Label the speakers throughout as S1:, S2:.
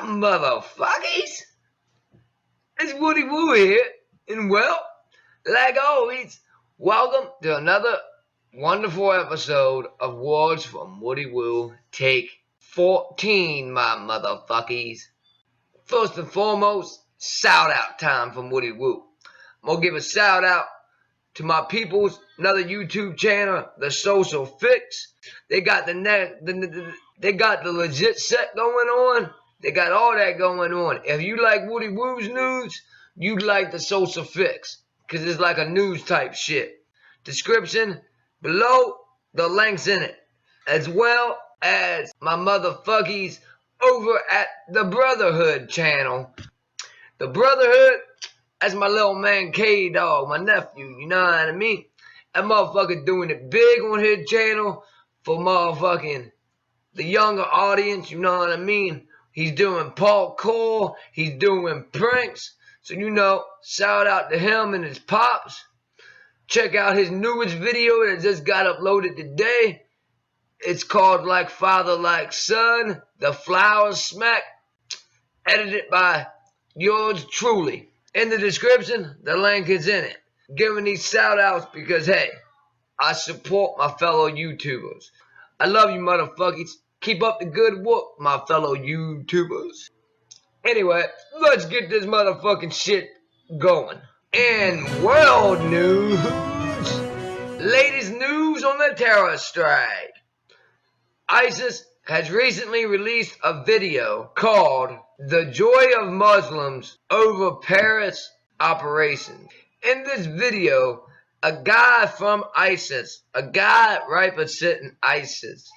S1: motherfuckers? It's Woody Woo here, and well, like always, welcome to another wonderful episode of Words from Woody Woo, take 14, my motherfuckers. First and foremost, shout out time from Woody Woo. I'm gonna give a shout out to my peoples, another YouTube channel, the Social Fixx. They got they got the legit set going on. They got all that going on. If you like Woody Woo's news, you like the Social Fixx, because it's like a news type shit. Description below, the links in it, as well as my motherfuckies over at the Brotherhood channel. The Brotherhood, that's my little man K-Dog, my nephew, you know what I mean? That motherfucker doing it big on his channel for motherfucking the younger audience, you know what I mean? He's doing parkour, he's doing pranks. So, you know, shout out to him and his pops. Check out his newest video that just got uploaded today. It's called Like Father, Like Son, The Flower Smack, edited by yours truly. In the description, the link is in it. Giving these shout outs because, hey, I support my fellow YouTubers. I love you motherfuckers. Keep up the good work, my fellow YouTubers. Anyway, let's get this motherfucking shit going. In world news, latest news on the terror strike. ISIS has recently released a video called The Joy of Muslims Over Paris Operation. In this video, a guy from ISIS, a guy representing ISIS,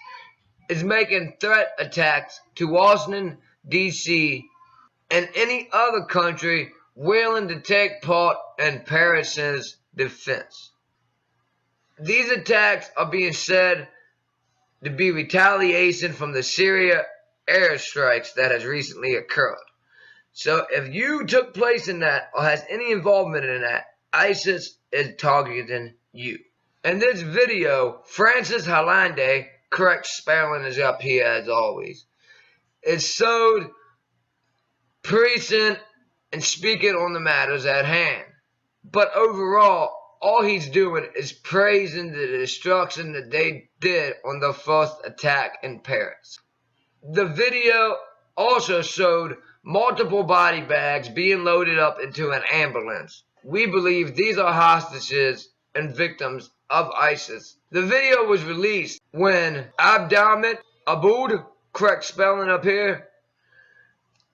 S1: is making threat attacks to Washington, D.C. and any other country willing to take part in Paris's defense. These attacks are being said to be retaliation from the Syria airstrikes that has recently occurred. So if you took place in that or has any involvement in that, ISIS is targeting you. In this video, Francis Hollande, correct spelling is up here as always, is showed present and speaking on the matters at hand. But overall, all he's doing is praising the destruction that they did on the first attack in Paris. The video also showed multiple body bags being loaded up into an ambulance. We believe these are hostages and victims of ISIS. The video was released when Abdulhamid Aboud, correct spelling up here,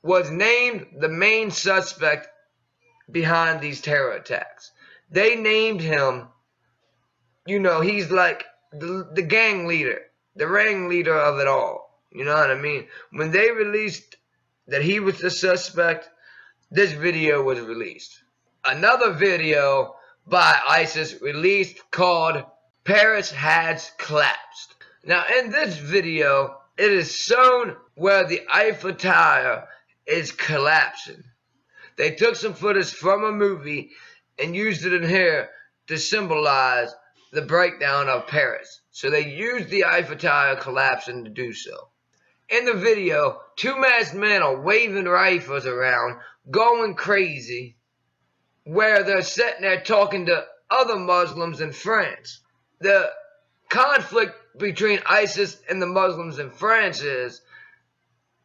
S1: was named the main suspect behind these terror attacks. They named him, you know, he's like the gang leader, the ringleader of it all. You know what I mean? When they released that he was the suspect, this video was released. Another video by ISIS released called Paris Has Collapsed. Now in this video, it is shown where the Eiffel Tower is collapsing. They took some footage from a movie and used it in here to symbolize the breakdown of Paris. So they used the Eiffel Tower collapsing to do so. In the video, two masked men are waving rifles around, going crazy, where they're sitting there talking to other Muslims in France. The conflict between ISIS and the Muslims in France is,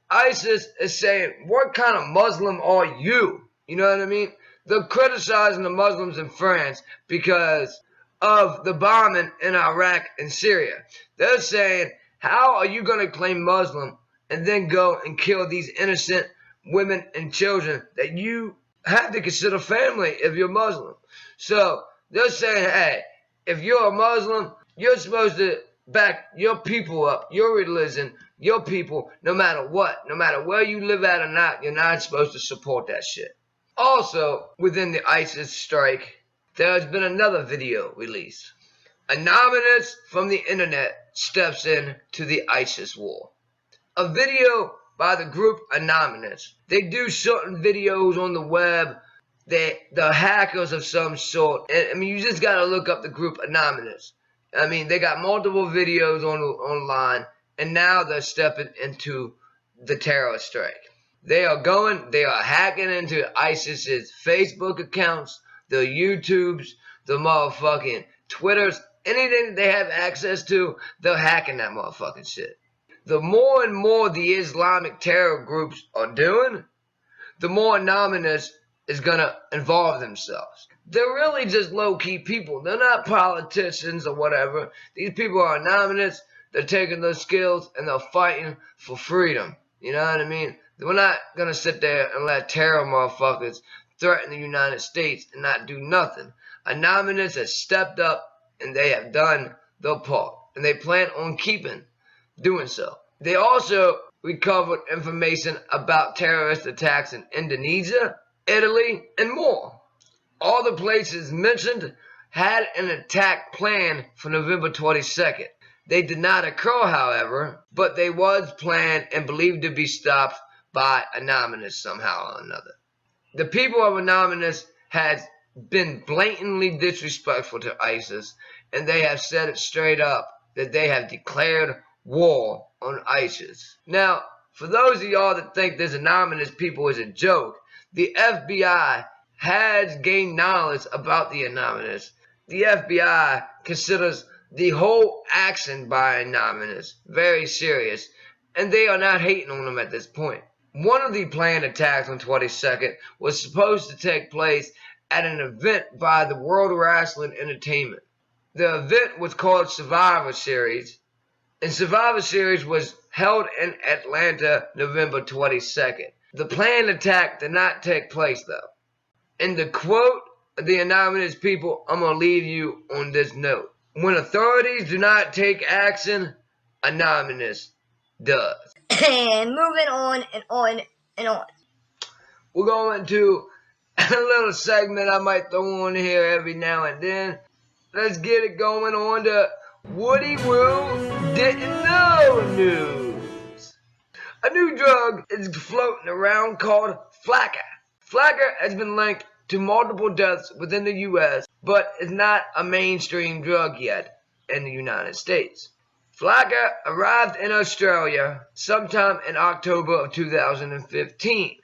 S1: ISIS is saying, what kind of Muslim are you? You know what I mean? They're criticizing the Muslims in France because of the bombing in Iraq and Syria. They're saying, how are you going to claim Muslim and then go and kill these innocent women and children that you have to consider family if you're Muslim? So they're saying, hey, if you're a Muslim, you're supposed to back your people up, your religion, your people, no matter what. No matter where you live at or not, you're not supposed to support that shit. Also, within the ISIS strike, there has been another video released. Anonymous from the internet steps in to the ISIS war. A video by the group Anonymous. They do certain videos on the web. They're hackers of some sort. And, I mean, you just gotta look up the group Anonymous. I mean, they got multiple videos online, and now they're stepping into the terror strike. They are hacking into ISIS's Facebook accounts, their YouTubes, the motherfucking Twitters, anything they have access to, they're hacking that motherfucking shit. The more and more the Islamic terror groups are doing, the more anonymous is gonna involve themselves. They're really just low-key people. They're not politicians or whatever. These people are anonymous. They're taking those skills and they're fighting for freedom. You know what I mean? We're not gonna sit there and let terror motherfuckers threaten the United States and not do nothing. Anonymous has stepped up and they have done their part. And they plan on doing so. They also recovered information about terrorist attacks in Indonesia, Italy, and more. All the places mentioned had an attack planned for November 22nd. They did not occur, however, but they was planned and believed to be stopped by Anonymous somehow or another. The people of Anonymous has been blatantly disrespectful to ISIS, and they have said it straight up that they have declared war on ISIS. Now, for those of y'all that think this Anonymous people is a joke, the FBI has gained knowledge about the Anonymous. The FBI considers the whole action by Anonymous very serious, and they are not hating on them at this point. One of the planned attacks on 22nd was supposed to take place at an event by the World Wrestling Entertainment. The event was called Survivor Series, and Survivor Series was held in Atlanta November 22nd. The planned attack did not take place, though. And to quote the Anonymous people, I'm going to leave you on this note. When authorities do not take action, Anonymous does.
S2: And moving on and on and on.
S1: We're going to a little segment I might throw on here every now and then. Let's get it going on to Woody Woo Didn't Know News. A new drug is floating around called Flakka. Flakka has been linked to multiple deaths within the U.S., but is not a mainstream drug yet in the United States. Flakka arrived in Australia sometime in October of 2015.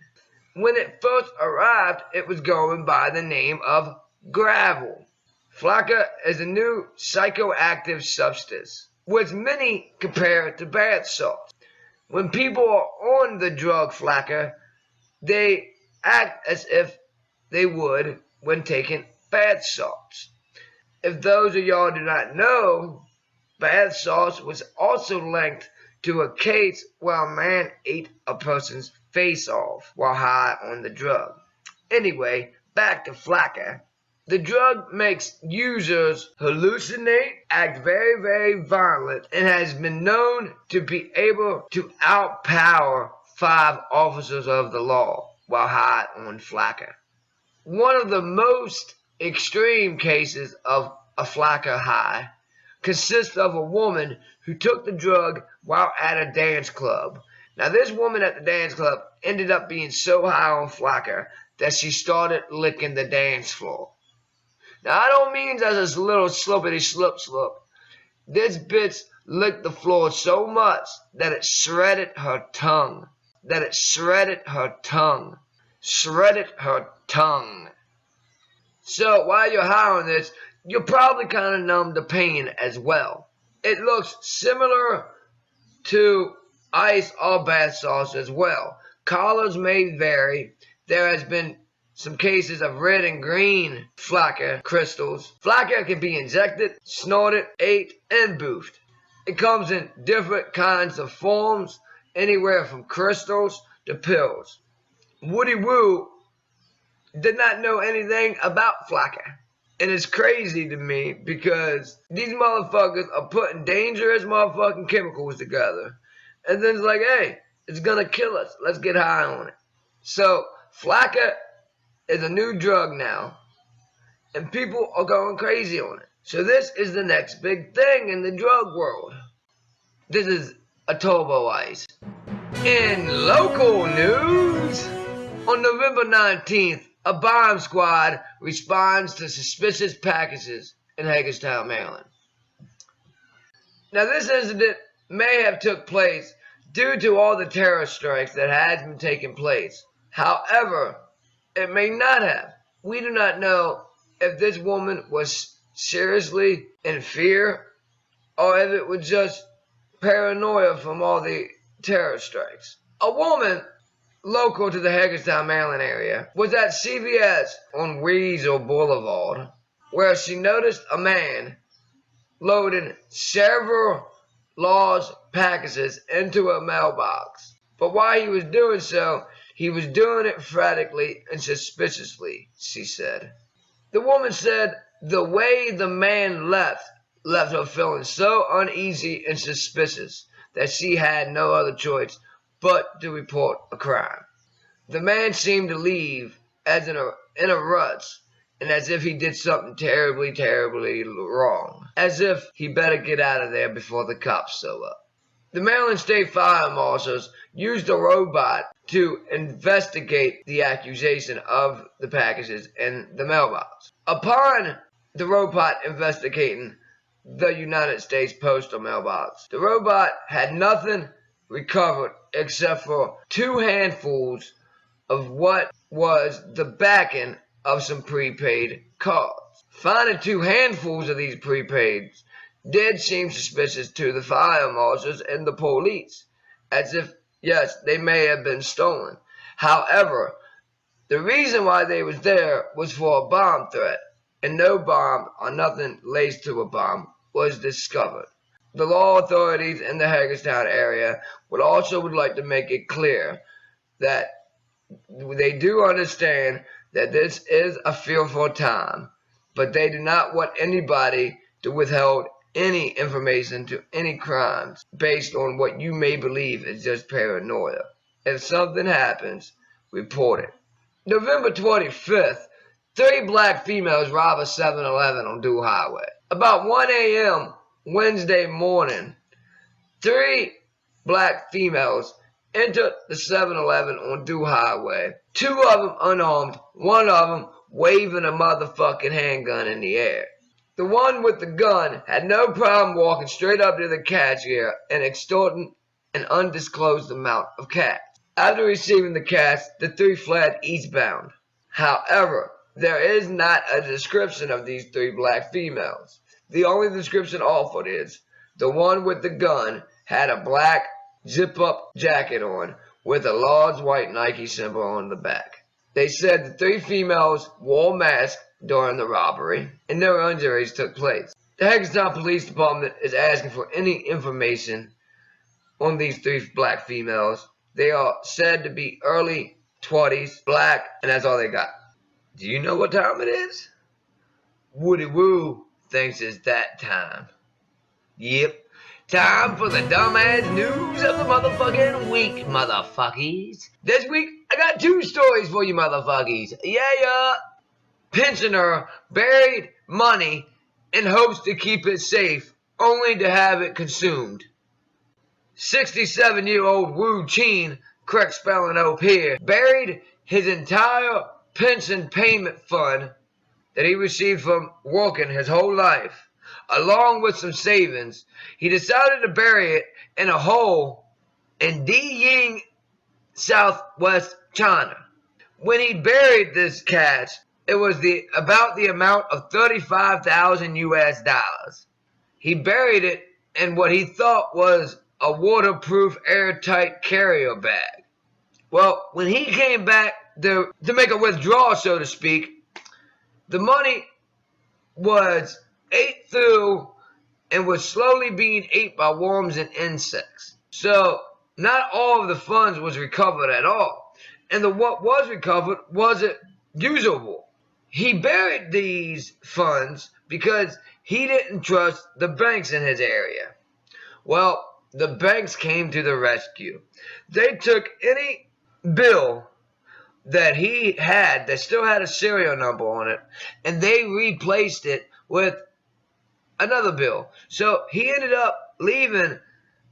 S1: When it first arrived, it was going by the name of gravel. Flakka is a new psychoactive substance, which many compare to bath salts. When people are on the drug Flakka, they act as if they would when taking bath salts. If those of y'all do not know, bath salts was also linked to a case where a man ate a person's face off while high on the drug. Anyway, back to Flakka. The drug makes users hallucinate, act very, very violent, and has been known to be able to outpower 5 officers of the law while high on Flakka. One of the most extreme cases of a Flakka high consists of a woman who took the drug while at a dance club. Now, this woman at the dance club ended up being so high on Flakka that she started licking the dance floor. Now, I don't mean just a little slippity slip. This bitch licked the floor so much that it shredded her tongue. Shredded her tongue. So, while you're high on this, you're probably kind of numb to pain as well. It looks similar to ice or bath salts as well. Colors may vary. There has been some cases of red and green Flakka crystals. Flakka can be injected, snorted, ate, and boofed. It comes in different kinds of forms, anywhere from crystals to pills. Woody Woo did not know anything about Flakka. And it's crazy to me because these motherfuckers are putting dangerous motherfucking chemicals together. And then it's like, hey, it's gonna kill us. Let's get high on it. So, Flakka is a new drug now, and people are going crazy on it. So this is the next big thing in the drug world. This is a Turbo Ice. In local news, on November 19th, a bomb squad responds to suspicious packages in Hagerstown, Maryland. Now this incident may have took place due to all the terror strikes that has been taking place. However, it may not have. We do not know if this woman was seriously in fear or if it was just paranoia from all the terror strikes. A woman local to the Hagerstown, Maryland area was at CVS on Weasel Boulevard where she noticed a man loading several large packages into a mailbox. But while he was doing so, he was doing it frantically and suspiciously, she said. The woman said the way the man left her feeling so uneasy and suspicious that she had no other choice but to report a crime. The man seemed to leave as in a rush, and as if he did something terribly, terribly wrong, as if he better get out of there before the cops show up. The Maryland State Fire Marshals used a robot to investigate the accusation of the packages in the mailbox. Upon the robot investigating the United States Postal Mailbox, the robot had nothing recovered except for 2 handfuls of what was the backing of some prepaid cards. Finding 2 handfuls of these prepaids did seem suspicious to the fire marshals and the police, as if, yes, they may have been stolen. However, the reason why they was there was for a bomb threat, and no bomb or nothing laced to a bomb was discovered. The law authorities in the Hagerstown area would like to make it clear that they do understand that this is a fearful time, but they do not want anybody to withhold any information to any crimes based on what you may believe is just paranoia. If something happens, report it. November 25th, 3 black females rob a 7-Eleven on Dual Highway. About 1 a.m. Wednesday morning, 3 black females entered the 7-Eleven on Dual Highway. 2 of them unarmed, 1 of them waving a motherfucking handgun in the air. The one with the gun had no problem walking straight up to the cashier and extorting an undisclosed amount of cash. After receiving the cash, the 3 fled eastbound. However, there is not a description of these 3 black females. The only description offered is the one with the gun had a black zip-up jacket on with a large white Nike symbol on the back. They said the 3 females wore masks during the robbery and no injuries took place. The Hagerstown Police Department is asking for any information on these 3 black females. They are said to be early 20s, black, and that's all they got. Do you know what time it is? Woody Woo thinks it's that time. Yep. Time for the dumbass news of the motherfucking week, motherfuckies. This week, I got 2 stories for you motherfuckies. Yeah. Pensioner buried money in hopes to keep it safe, only to have it consumed. 67-year-old Wu Chin, correct spelling up here, buried his entire pension payment fund that he received from working his whole life, along with some savings. He decided to bury it in a hole in Diying, southwest China. When he buried this cash, it was about the amount of $35,000 US. He buried it in what he thought was a waterproof, airtight carrier bag. Well, when he came back to make a withdrawal, so to speak, the money was ate through and was slowly being ate by worms and insects. So not all of the funds was recovered at all. And what was recovered wasn't usable. He buried these funds because he didn't trust the banks in his area. Well, the banks came to the rescue. They took any bill that he had that still had a serial number on it, and they replaced it with another bill. So he ended up leaving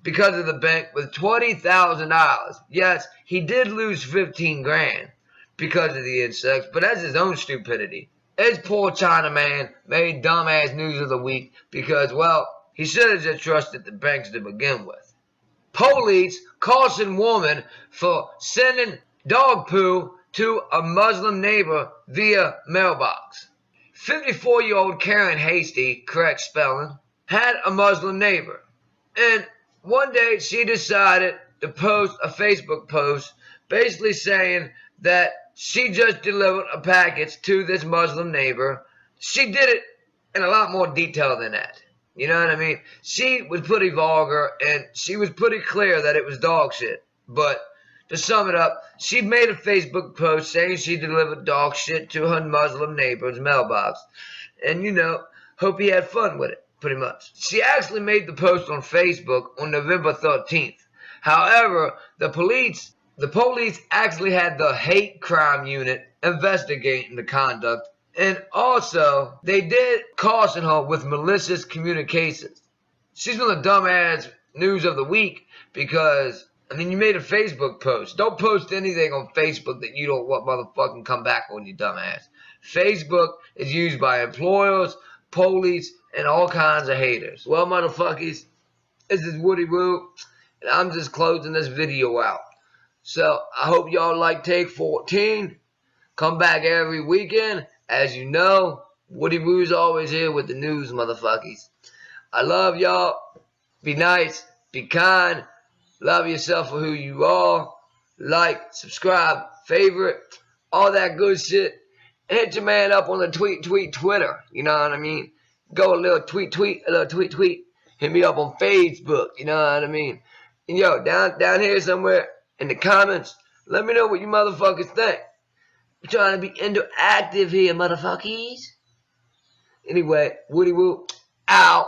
S1: because of the bank with $20,000. Yes, he did lose 15 grand because of the insects, but that's his own stupidity. This poor Chinaman made dumbass news of the week because, well, he should have just trusted the banks to begin with. Police caution woman for sending dog poo to a Muslim neighbor via mailbox. 54-year-old Karen Hasty, correct spelling, had a Muslim neighbor. And one day she decided to post a Facebook post basically saying that she just delivered a package to this Muslim neighbor. She did it in a lot more detail than that. You know what I mean? She was pretty vulgar and she was pretty clear that it was dog shit. But to sum it up, she made a Facebook post saying she delivered dog shit to her Muslim neighbor's mailbox. And, hope he had fun with it, pretty much. She actually made the post on Facebook on November 13th. However, the police actually had the hate crime unit investigating the conduct. And also, they did caution her with malicious communications. She's been the dumbass news of the week because, you made a Facebook post. Don't post anything on Facebook that you don't want motherfucking come back on, you dumbass. Facebook is used by employers, police, and all kinds of haters. Well, motherfuckers, this is Woody Woo, and I'm just closing this video out. So, I hope y'all like Take 14. Come back every weekend. As you know, Woody Woo's always here with the news, motherfuckers. I love y'all. Be nice. Be kind. Love yourself for who you are. Like, subscribe, favorite, all that good shit. Hit your man up on the Twitter. You know what I mean? Go a little tweet. Hit me up on Facebook. You know what I mean? And yo, down here somewhere in the comments, let me know what you motherfuckers think. We're trying to be interactive here, motherfuckers. Anyway, Woody Woo, out.